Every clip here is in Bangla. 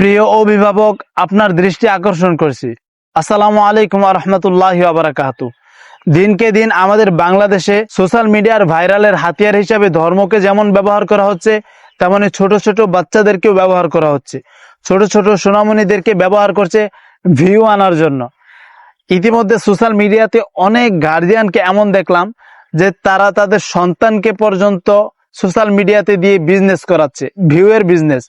প্রিয় অভিভাবক, আপনার দৃষ্টি আকর্ষণ করছি। আসসালামু আলাইকুম ওয়া রাহমাতুল্লাহি ওয়া বারাকাতুহু। দিনকে দিন আমাদের বাংলাদেশে সোশ্যাল মিডিয়ার ভাইরালের হাতিয়ার হিসাবে ধর্মকে যেমন ব্যবহার করা হচ্ছে, তেমনি ছোট ছোট বাচ্চাদেরকেও ব্যবহার করা হচ্ছে। ছোট ছোট সোনামণিদেরকে ব্যবহার করছে ভিউ আনার জন্য। ইতিমধ্যে সোশ্যাল মিডিয়াতে অনেক গার্জিয়ানকে এমন দেখলাম যে তারা তাদের সন্তানকে পর্যন্ত সোশ্যাল মিডিয়াতে দিয়ে বিজনেস করাচ্ছে, ভিউয়ের বিজনেস।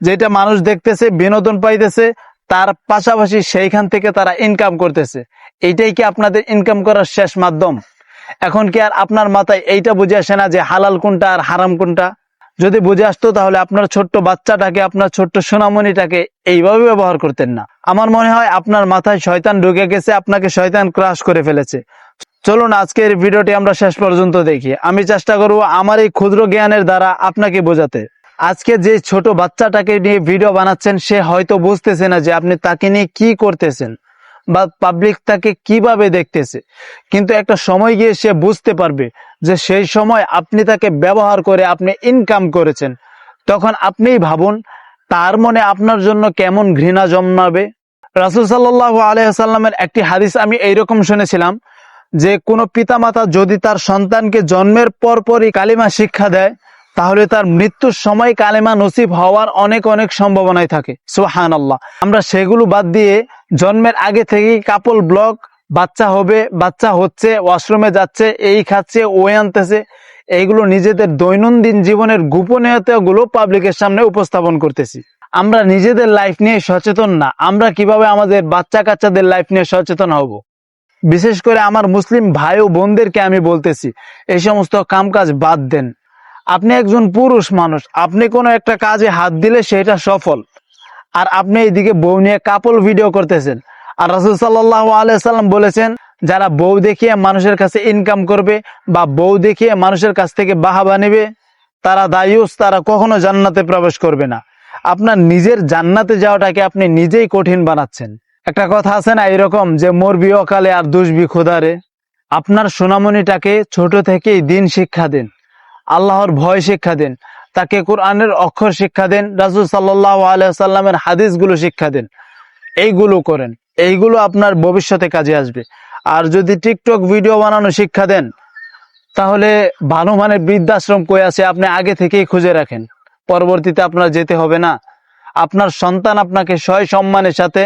যেটা মানুষ দেখতেছে, বিনোদন পাইতেছে, তার পাশাপাশি সেইখান থেকে তারা ইনকাম করতেছে। এইটাই কি আপনাদের ইনকাম করার শেষ মাধ্যম? এখন কি আর আপনার মাথায় এইটা বুঝে আসে না যে হালাল কোনটা আর হারাম কোনটা? যদি বুঝে আসতো তাহলে আপনার ছোট্ট বাচ্চাটাকে, আপনার ছোট্ট সোনামণিটাকে এইভাবে ব্যবহার করতেন না। আমার মনে হয় আপনার মাথায় শয়তান ঢুকে গেছে, আপনাকে শয়তান ক্রাশ করে ফেলেছে। চলুন আজকের ভিডিওটি আমরা শেষ পর্যন্ত দেখি। আমি চেষ্টা করব আমার এই ক্ষুদ্র জ্ঞানের দ্বারা আপনাকে বোঝাতে। আজকে যে ছোট বাচ্চাটাকে নিয়ে ভিডিও বানাচ্ছেন, সে হয়তো বুঝতেছে না যে আপনি তাকে নিয়ে কি করতেছেন বা পাবলিক তাকে কিভাবে দেখতেছে, কিন্তু একটা সময় গিয়ে সে বুঝতে পারবে যে সেই সময় আপনি তাকে ব্যবহার করে আপনি ইনকাম করেছেন। তখন আপনিই ভাবুন তার মনে আপনার জন্য কেমন ঘৃণা জন্মাবে। রাসূল সাল্লাল্লাহু আলাইহি ওয়াসাল্লামের একটি হাদিস আমি এইরকম শুনেছিলাম যে কোনো পিতামাতা যদি তার সন্তানকে জন্মের পরপরই কালিমা শিক্ষা দেয়, তাহলে তার মৃত্যুর সময় কালেমা নসিব হওয়ার অনেক অনেক সম্ভাবনাই থাকে। সুবহানাল্লাহ। আমরা সেগুলো বাদ দিয়ে জন্মের আগে থেকেই কাপল ব্লগ, বাচ্চা হবে, বাচ্চা হচ্ছে, ওয়াশরুমে যাচ্ছে, এই খাচ্ছে, ওই আনতেছে, এইগুলো নিজেদের দৈনন্দিন জীবনের গোপনীয়তাগুলো পাবলিকের সামনে উপস্থাপন করতেছি। আমরা নিজেদের লাইফ নিয়ে সচেতন না, আমরা কিভাবে আমাদের বাচ্চা কাচ্চাদের লাইফ নিয়ে সচেতন হব? বিশেষ করে আমার মুসলিম ভাই ও বোনদেরকে আমি বলতেছি, এই সমস্ত কামকাজ বাদ দেন। আপনি একজন পুরুষ মানুষ, আপনি কোনো একটা কাজে হাত দিলে সেটা সফল, আর আপনি এইদিকে বউ নিয়ে কাপল ভিডিও করতেছেন। আর রাসূল সাল্লাল্লাহু আলাইহি সাল্লাম বলেছেন, যারা বউ দেখিয়ে মানুষের কাছে ইনকাম করবে বা বউ দেখিয়ে মানুষের কাছ থেকে বাহাবা নেবে, তারা দায়ুস, তারা কখনো জান্নাতে প্রবেশ করবে না। আপনার নিজের জান্নাতে যাওয়াটাকে আপনি নিজেই কঠিন বানাচ্ছেন। একটা কথা আছে না এরকম, যে মরবি অকালে আর দুষবি খোদারে। আপনার সোনামণিটাকে ছোট থেকেই দিন শিক্ষা দেন, আল্লাহর ভয় শিক্ষা দেন, তাকে কোরআনের অক্ষর শিক্ষা দেন, রাসূল সাল্লাল্লাহু আলাইহি ওয়াসাল্লামের হাদিসগুলো শিক্ষা দেন। এইগুলো করেন, এইগুলো আপনার ভবিষ্যতে কাজে আসবে। আর যদি টিকটক ভিডিও বানানো শিক্ষা দেন, তাহলে ভালো মানের বৃদ্ধাশ্রম কই আছে আপনি আগে থেকেই খুঁজে রাখেন, পরবর্তীতে আপনার যেতে হবে না। আপনার সন্তান আপনাকে সয় সম্মানের সাথে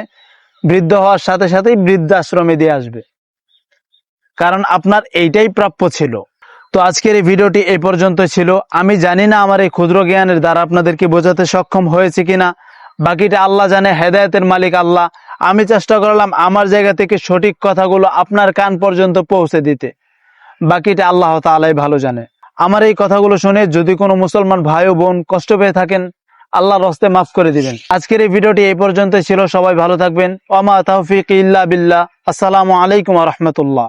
বৃদ্ধ হওয়ার সাথে সাথেই বৃদ্ধাশ্রমে দিয়ে আসবে, কারণ আপনার এইটাই প্রাপ্য ছিল। তো আজকের এই ভিডিওটি এই পর্যন্ত ছিল। আমি জানি না আমার এই ক্ষুদ্র জ্ঞানের দ্বারা আপনাদেরকে বোঝাতে সক্ষম হয়েছে কিনা, বাকিটা আল্লাহ জানে, হেদায়েতের মালিক আল্লাহ। আমি চেষ্টা করলাম আমার জায়গা থেকে সঠিক কথাগুলো আপনার কান পর্যন্ত পৌঁছে দিতে, বাকিটা আল্লাহ তাআলাই ভালো জানে। আমার এই কথাগুলো শুনে যদি কোনো মুসলমান ভাই ও বোন কষ্ট পেয়ে থাকেন, আল্লাহর হস্তে মাফ করে দিবেন। আজকের এই ভিডিওটি এই পর্যন্ত ছিল। সবাই ভালো থাকবেন। ওয়া মা তাওফীকি ইল্লা বিল্লাহ। আসসালামু আলাইকুম ওয়া রাহমাতুল্লাহ।